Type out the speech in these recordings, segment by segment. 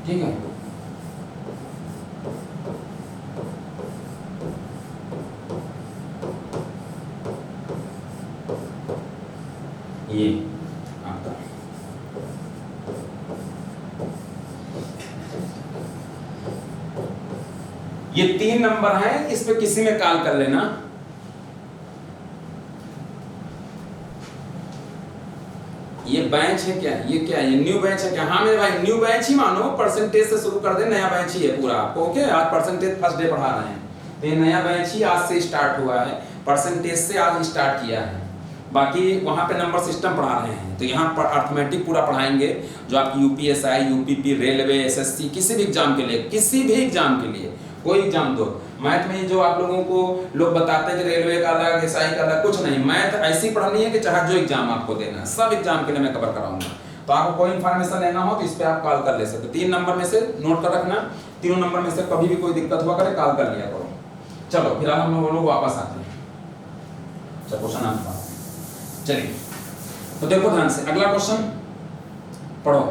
ठीक है। ये आपका ये 3 नंबर है, इस पे किसी में कॉल कर लेना। ये बैच है क्या, ये क्या है, ये न्यू बैच है क्या? हाँ मेरे भाई न्यू बैच ही मानो, परसेंटेज से शुरू कर दे, नया बैच ही है पूरा आपको। ओके, आज परसेंटेज फर्स्ट डे पढ़ा रहे हैं, तो ये नया बैच ही आज से स्टार्ट हुआ है, परसेंटेज से आज स्टार्ट किया है। बाकी वहाँ पे नंबर सिस्टम पढ़ा रहे हैं, तो यहाँ पर अर्थमेटिक पूरा पढ़ाएंगे, जो आपकी यूपीएसआई, यूपीपी, रेलवे, एसएससी, किसी भी एग्जाम के लिए, किसी भी एग्जाम के लिए, कोई एग्जाम दो। मैथ में जो आप लोगों को लोग बताते हैं कि रेलवे का अलग, एसआई का अलग, कुछ नहीं, मैथ ऐसी पढ़नी है कि चाहे जो एग्जाम आपको देना है, सब एग्जाम के लिए मैं कवर कराऊंगा। तो आपको कोई इन्फॉर्मेशन लेना हो तो इस पर आप कॉल कर ले सकते हो। 3 नंबर में से नोट कर रखना, तीनों नंबर में से कभी भी कोई दिक्कत हुआ करे कॉल कर लिया करो। चलो फिर हम लोग वापस आते हैं। चलो क्वेश्चन आंसर चलिए, तो देखो ध्यान से, अगला क्वेश्चन पढ़ो।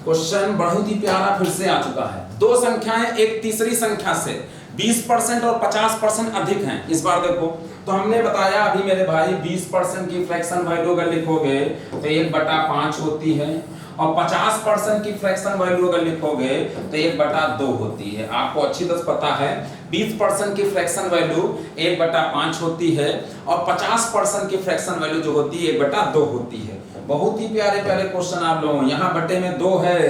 क्वेश्चन बहुत ही प्यारा फिर से आ चुका है। दो संख्याएं एक तीसरी संख्या से 20% और 50% अधिक हैं। इस बार देखो, तो हमने बताया अभी मेरे भाई 20% की फ्रैक्शन वैल्यू अगर लिखोगे तो 1/5 होती है, और 50% की फ्रैक्शन वैल्यू अगर लिखोगे तो 1/2 होती है। आपको अच्छी तरह पता है 20% की फ्रैक्शन वैल्यू 1/5 होती है, और 50% की फ्रैक्शन वैल्यू जो होती है 1/2 होती है। बहुत ही प्यारे प्यारे क्वेश्चन आप लोगों, यहाँ बटे में 2 है,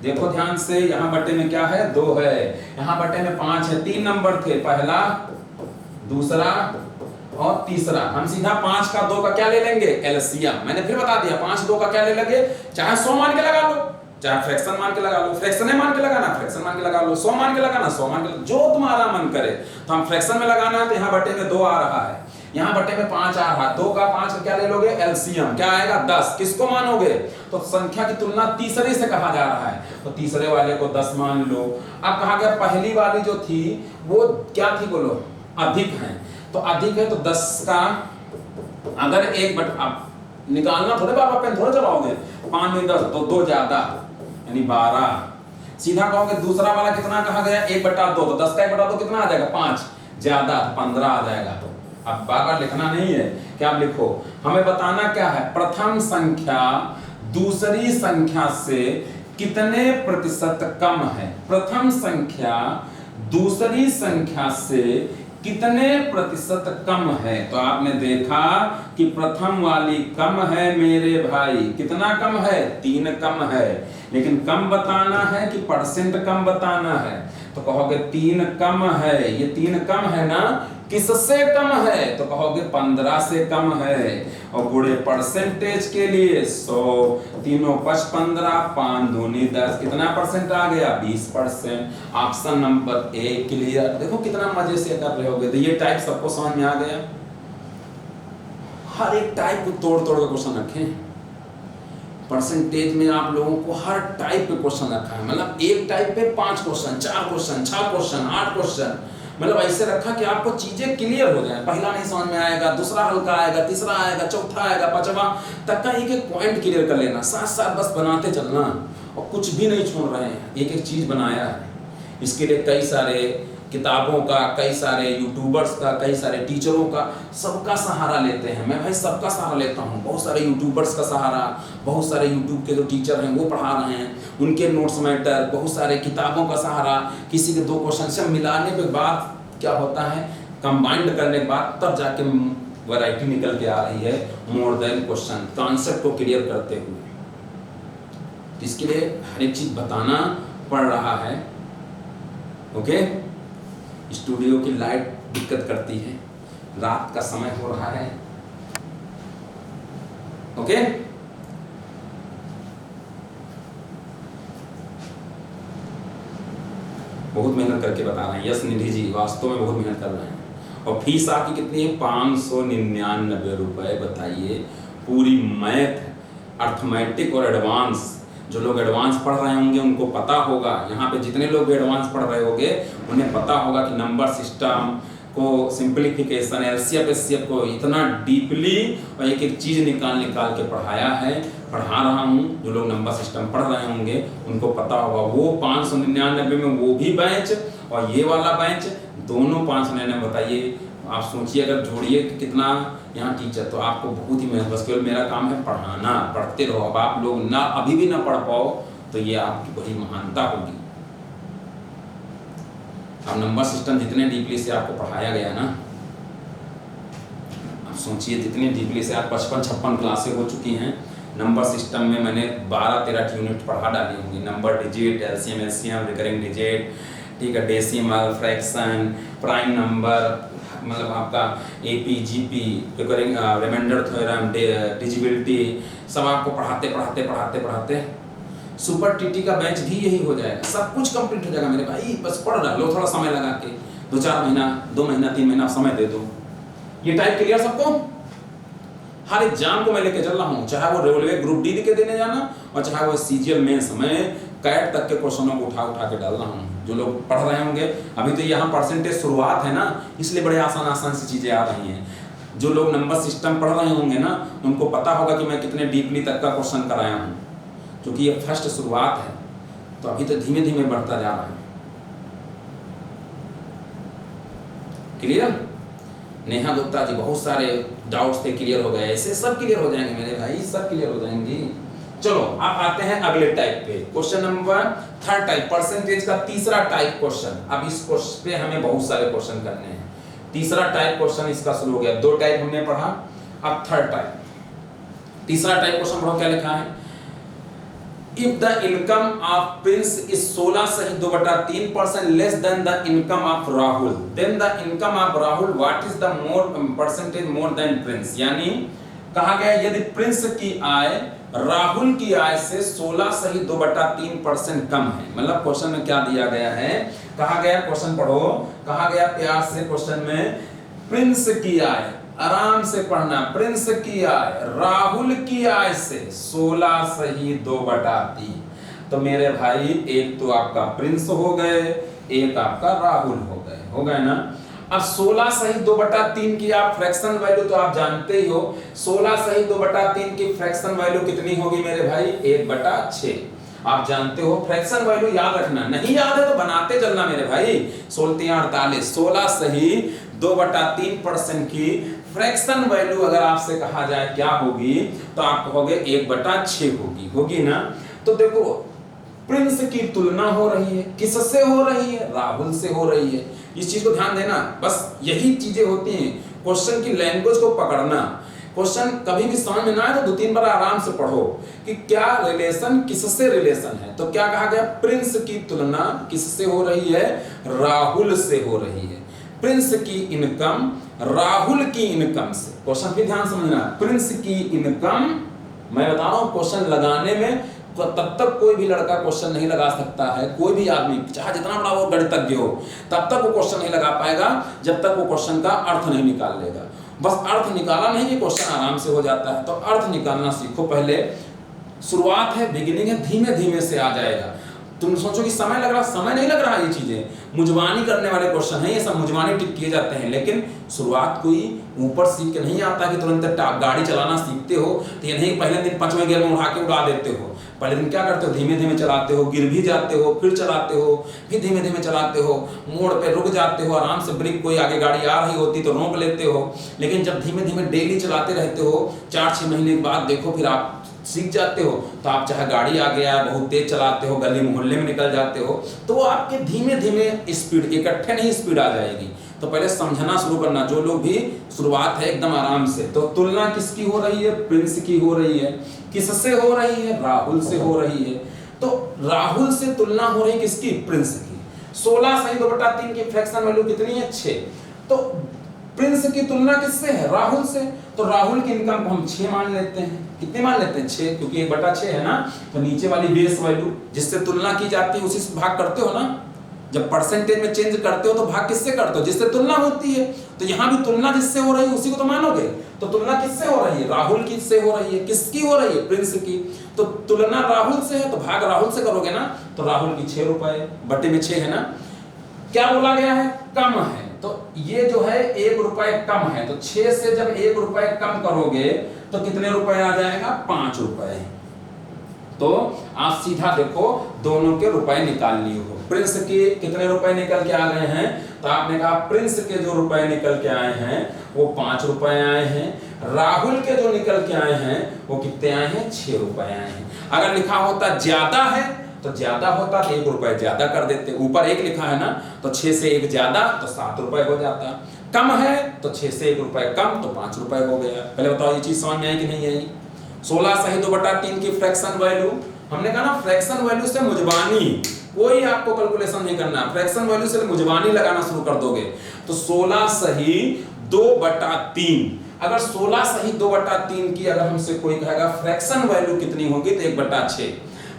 देखो ध्यान से, यहाँ बटे में क्या है 2 है, यहाँ बटे में 5 है। 3 नंबर थे, पहला, दूसरा और तीसरा। हम सीधा 5 का 2 का क्या ले लेंगे, एलसीएम। मैंने फिर बता दिया 5 2 का क्या ले लेंगे, चाहे 100 मान के लगा लो, चाहे फ्रैक्शन मान के लगा लो, फ्रैक्शन मान के लगाना, फ्रैक्शन मान के लगा लो, 100 मान के लगाना, 100 मान के, जो तुम्हारा मन करे। तो हम फ्रैक्शन में लगाना है, तो यहाँ बटे में 2 आ रहा है, यहाँ बटे में 5 आ रहा है, 2 का 5 का क्या ले लोगे, एलसीएम, क्या आएगा 10। किसको मानोगे, तो संख्या की तुलना तीसरे से कहा जा रहा है, तो तीसरे वाले को 10 मान लो। अब कहा गया पहली वाली जो थी वो क्या थी, बोलो, अधिक है, तो अधिक है तो 10 का अगर 1 अब निकालना थोड़े बाबा पेन थोड़े चलाओगे, 5 में 10 तो 2 ज्यादा यानी 12। सीधा कहोगे दूसरा वाला कितना कहा गया, 1/2, तो 10 का 1/2 कितना आ जाएगा, 5 ज्यादा 15 आ जाएगा। अब बार-बार लिखना नहीं है, क्या आप लिखो, हमें बताना क्या है, प्रथम संख्या दूसरी संख्या से कितने प्रतिशत कम है। प्रथम संख्या दूसरी संख्या से कितने प्रतिशत कम है, तो आपने देखा कि प्रथम वाली कम है मेरे भाई, कितना कम है, 3 कम है, लेकिन कम बताना है कि परसेंट कम बताना है, तो कहोगे 3 कम है, ये 3 कम है ना, किससे कम है, तो कहोगे 15 से कम है। और बूढ़े परसेंटेज के लिए 100, 3 5 15, 5 दूनी 10, कितना परसेंट आ गया, 20%। Option number A clear. देखो कितना मजे से कर रहे होगे, तो ये टाइप सबको समझ में आ गया। हर एक टाइप को तोड़ तोड़ के क्वेश्चन रखे, परसेंटेज में आप लोगों को हर टाइप पे क्वेश्चन रखा है, मतलब एक टाइप पे 5 क्वेश्चन, 4 क्वेश्चन, 6 क्वेश्चन, 8 क्वेश्चन, मतलब ऐसे रखा कि आपको चीजें क्लियर हो जाए। पहला नहीं समझ में आएगा, दूसरा हल्का आएगा, तीसरा आएगा, चौथा आएगा, पांचवा तक का एक एक पॉइंट क्लियर कर लेना, साथ साथ बस बनाते चलना, और कुछ भी नहीं छोड़ रहे हैं, एक एक चीज बनाया है। इसके लिए कई सारे किताबों का, कई सारे यूट्यूबर्स का, कई सारे टीचरों का, सबका सहारा लेते हैं। मैं भाई सबका सहारा लेता हूँ, बहुत सारे यूट्यूबर्स का सहारा, बहुत सारे यूट्यूब के जो टीचर हैं वो पढ़ा रहे हैं, उनके नोट्स मैटर, बहुत सारे किताबों का सहारा, किसी के 2 क्वेश्चन से मिलाने के बाद क्या होता है, कंबाइंड करने के बाद तब जाके वैरायटी निकल के आ रही है, मोर देन क्वेश्चन, कॉन्सेप्ट को क्लियर करते हुए। इसके लिए हर एक चीज बताना पड़ रहा है। ओके, स्टूडियो की लाइट दिक्कत करती है, रात का समय हो रहा है। ओके, बहुत मेहनत करके बता रहे हैं यस निधि जी, वास्तव में बहुत मेहनत कर रहे हैं। और फीस आपकी कितनी है, 599 रुपए। बताइए, पूरी मैथ, अर्थमेटिक और एडवांस, जो लोग एडवांस पढ़ रहे होंगे उनको पता होगा, यहाँ पे जितने लोग भी एडवांस पढ़ रहे होंगे उन्हें पता होगा कि नंबर सिस्टम, को सिंप्लीफिकेशन, एलसीएफ, एचसीएफ को इतना डीपली और एक एक चीज़ निकाल के पढ़ा रहा हूँ। जो लोग नंबर सिस्टम पढ़ रहे होंगे उनको पता होगा, वो 599 में वो भी बैच और ये वाला बैच दोनों 599। बताइए, आप सोचिए अगर जोड़िए कितना यहाँ टीचर, तो आपको बहुत ही मेहनत, बस केवल मेरा काम है पढ़ाना, पढ़ते रहो। अब आप लोग ना अभी भी ना पढ़ पाओ तो ये आपकी बड़ी महानता होगी। अब नंबर सिस्टम जितने डीपली से आपको पढ़ाया गया ना, आप सोचिए जितने डीपली से आप 55-56 क्लासें हो चुकी हैं नंबर सिस्टम में, मैंने 12-13 यूनिट पढ़ा डाली होंगी। Number digit, LCM, HCM, recurring digit, ठीक है, डेसिमल, फ्रैक्शन, प्राइम नंबर, मतलब आपका AP, GP, recurring, reminder theorem, divisibility, सब आपको पढ़ाते सुपर टीटी का बैच भी यही हो जाएगा। सब कुछ कंप्लीट हो जाएगा मेरे भाई, बस पढ़ डालो थोड़ा समय लगा के, 2-4 महीना, 2 महीना, 3 महीना समय दे दो। ये टाइप क्लियर सबको? हर एग्जाम को मैं लेके चल रहा हूँ, चाहे वो रेलवे ग्रुप डी के देने जाना और चाहे वो सीजीएल मेंस, मैं कैट तक के क्वेश्चनों को उठा के डाल रहा हूँ। जो लोग पढ़ रहे होंगे अभी तो यहाँ परसेंटेज शुरुआत है ना, इसलिए बड़े आसान सी चीज़ें आ रही हैं। जो लोग नंबर सिस्टम पढ़ रहे होंगे ना, उनको पता होगा कि मैं कितने डीपली तक का क्वेश्चन कराया हूँ, क्योंकि ये फर्स्ट शुरुआत है, तो अभी तो धीमे धीमे बढ़ता जा रहा है। क्लियर? नेहा गुप्ता जी, बहुत सारे डाउट्स थे, क्लियर हो गए। ऐसे सब क्लियर हो जाएंगे मेरे भाई, सब क्लियर हो जाएंगे। चलो आप आते हैं अगले टाइप पे, क्वेश्चन नंबर 3 टाइप, परसेंटेज का तीसरा टाइप क्वेश्चन। अब इस क्वेश्चन पे हमें बहुत सारे क्वेश्चन करने हैं। तीसरा टाइप क्वेश्चन इसका शुरू हो गया, 2 टाइप हमने पढ़ा, अब 3rd टाइप। तीसरा टाइप क्वेश्चन पढ़ो, क्या लिखा है? If the income of Prince is 16 सही 2/3% less than the income of Rahul, then the income of Rahul what is the more percentage more than Prince? यानी कहा गया यदि प्रिंस की आय राहुल की आय से 16 सही 2/3% कम है। मतलब क्वेश्चन में क्या दिया गया है, कहा गया, क्वेश्चन पढ़ो, कहा गया प्यार से क्वेश्चन में, प्रिंस की आय, आराम से पढ़ना, प्रिंस की आय राहुल की आय से 16 सही 2/3। तो मेरे भाई एक तो आपका प्रिंस हो गए, एक आपका राहुल हो गए ना। अब 16 सही 2/3 की आप फ्रैक्शन वैल्यू तो आप जानते ही हो, 16 सही 2/3 की फ्रैक्शन वैल्यू कितनी होगी मेरे भाई? 1/6। आप जानते हो, फ्रैक्शन वैल्यू याद रखना, नहीं याद है तो बनाते चलना मेरे भाई। 16 16 सही 2/3% की फ्रैक्शन वैल्यू अगर आपसे कहा जाए क्या होगी, तो आप कहोगे 1/6 होगी ना। तो देखो प्रिंस की तुलना हो रही है, किससे हो रही है? राहुल से हो रही है। इस चीज को ध्यान देना, बस यही चीजें होती हैं, क्वेश्चन की लैंग्वेज को पकड़ना। क्वेश्चन कभी भी समझ में ना आए तो 2-3 बार आराम से पढ़ो कि क्या रिलेशन, किससे रिलेशन है। तो क्या कहा गया? प्रिंस की तुलना किससे हो रही है? राहुल से हो रही है। प्रिंस की इनकम राहुल की इनकम से, क्वेश्चन भी ध्यान समझना, प्रिंस की इनकम, मैं बता रहा हूं क्वेश्चन लगाने में तब तक कोई भी लड़का क्वेश्चन नहीं लगा सकता है, कोई भी आदमी चाहे जितना बड़ा वो गणितज्ञ हो, तब तक वो क्वेश्चन नहीं लगा पाएगा जब तक वो क्वेश्चन का अर्थ नहीं निकाल लेगा। बस अर्थ निकाला नहीं कि क्वेश्चन आराम से हो जाता है, तो अर्थ निकालना सीखो पहले। शुरुआत है, बिगिनिंग है, धीमे धीमे से आ जाएगा। तुम सोचो कि समय लग रहा, समय नहीं लग रहा। ये चीजें मुजवानी करने वाले क्वेश्चन हैं, ये सब मुजवानी टिक किए जाते हैं। लेकिन शुरुआत कोई ऊपर सीख के नहीं आता कि तुरंत गाड़ी चलाना सीखते हो तो ये नहीं पहले दिन 5वें गियर में उड़ा के उड़ा देते हो। पहले दिन क्या करते हो? धीमे धीमे चलाते हो, गिर भी जाते हो, फिर चलाते हो, फिर धीमे धीमे चलाते हो, मोड़ पे रुक जाते हो, आराम से ब्रेक, कोई आगे गाड़ी आ रही होती तो रोक लेते हो। लेकिन जब धीमे धीमे डेली चलाते रहते हो, 4-6 महीने के बाद देखो फिर आप सीख जाते हो, तो आप चाहे गाड़ी आ गया बहुत तेज चलाते हो, गली मोहल्ले में निकल जाते हो, तो वो आपके धीमे धीमे स्पीड, इकट्ठे नहीं स्पीड आ जाएगी। तो पहले समझना शुरू करना, जो लोग भी शुरुआत है एकदम आराम से। तो तुलना किसकी हो रही है? प्रिंस की हो रही है। किससे हो रही है? राहुल से हो रही है। तो राहुल से तुलना हो रही है किसकी? प्रिंस की। 16 सही 2/3 की फ्रैक्शन वैल्यू कितनी है? 6। तो प्रिंस की तुलना किससे है? राहुल से। तो राहुल की इनकम को हम 6 मान लेते हैं। कितने मान लेते हैं? 6, क्योंकि 1/6 है ना। तो नीचे वाली बेस वैल्यू जिससे तुलना की जाती है उसी से भाग करते हो ना। जब परसेंटेज में चेंज करते हो तो भाग किससे करते हो? जिससे तुलना होती है। तो यहाँ भी तुलना जिससे हो रही है उसी को तो मानोगे। तो तुलना किससे हो रही है? राहुल की से हो रही है। किसकी हो रही है? प्रिंस की। तो तुलना राहुल से है तो भाग राहुल से करोगे ना। तो राहुल की 6 रुपए बटे में 6 है ना। क्या बोला गया है? कम है। तो ये जो है 1 रुपए कम है, तो 6 से जब 1 रुपए कम करोगे तो कितने रुपए आ जाएगा? 5 रुपए। तो आप सीधा देखो दोनों के रुपए निकाल लिए हो। प्रिंस के कितने रुपए निकल के आ गए हैं? तो आपने कहा प्रिंस के जो रुपए निकल के आए हैं वो 5 रुपए आए हैं। राहुल के जो निकल के आए हैं वो कितने आए हैं? 6 रुपए आए हैं। अगर लिखा होता ज्यादा है तो ज्यादा होता तो 1 रुपए ज्यादा कर देते, ऊपर 1 लिखा है ना, तो 6 से 1 ज्यादा तो 7 रुपए हो जाता। कम है तो 6 से 1 रुपए कम तो 5 रुपए हो गया। पहले बताओ ये चीज समझ में आई कि नहीं आई? 16 सही 2/3 की फ्रैक्शन वैल्यू, हमने कहा ना फ्रैक्शन वैल्यू से मुजबानी, कोई आपको कैलकुलेशन नहीं करना, फ्रैक्शन वैल्यू से मुजबानी लगाना शुरू कर दोगे। तो 16 सही 2/3, अगर 16 सही 2/3 की अगर हमसे कोई कहेगा फ्रैक्शन वैल्यू कितनी होगी तो 1/6।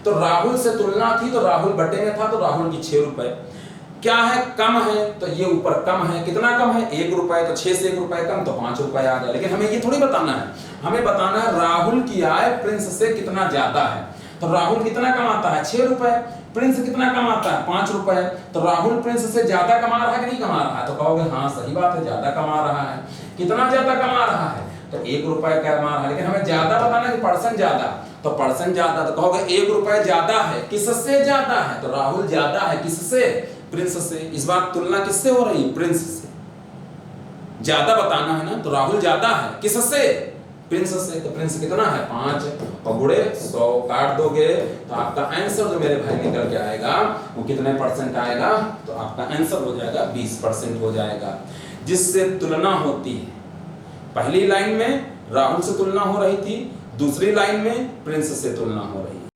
तो राहुल से तुलना थी तो राहुल बटे में था तो राहुल की 6 रुपए। क्या है? कम है, तो ये ऊपर कम है। कितना कम है? 1 रुपए, तो 6 से 1 रुपए कम तो 5 रुपए आ गया। लेकिन हमें ये थोड़ी बताना है, हमें बताना है राहुल की आय प्रिंस से कितना ज्यादा है। तो राहुल कितना कमाता है? 6 रुपए। प्रिंस कितना कमाता है? 5 रुपए। तो राहुल प्रिंस से ज्यादा कमा रहा है कि नहीं कमा रहा है? तो कहोगे हाँ सही बात है, ज्यादा कमा रहा है। कितना ज्यादा कमा रहा है? तो 1 रुपए कमा रहा है। लेकिन हमें ज्यादा बताना है कि परसेंट ज्यादा, तो परसेंट ज्यादा, तो कहोगे 1 रुपए ज्यादा है। किससे ज्यादा है? तो राहुल ज्यादा है किससे? प्रिंस से। इस बार तुलना किससे हो रही? प्रिंस से। ज्यादा बताना है ना, तो राहुल ज्यादा है किससे? प्रिंस से। तो प्रिंस कितना है? 5, और गुणे 100 काट दोगे तो आपका आंसर जो मेरे भाई निकल के आएगा वो कितने परसेंट आएगा? तो आपका आंसर हो जाएगा 20% हो जाएगा। जिससे तुलना होती है, पहली लाइन में राहुल से तुलना हो रही थी, दूसरी लाइन में प्रिंस से तुलना हो रही है।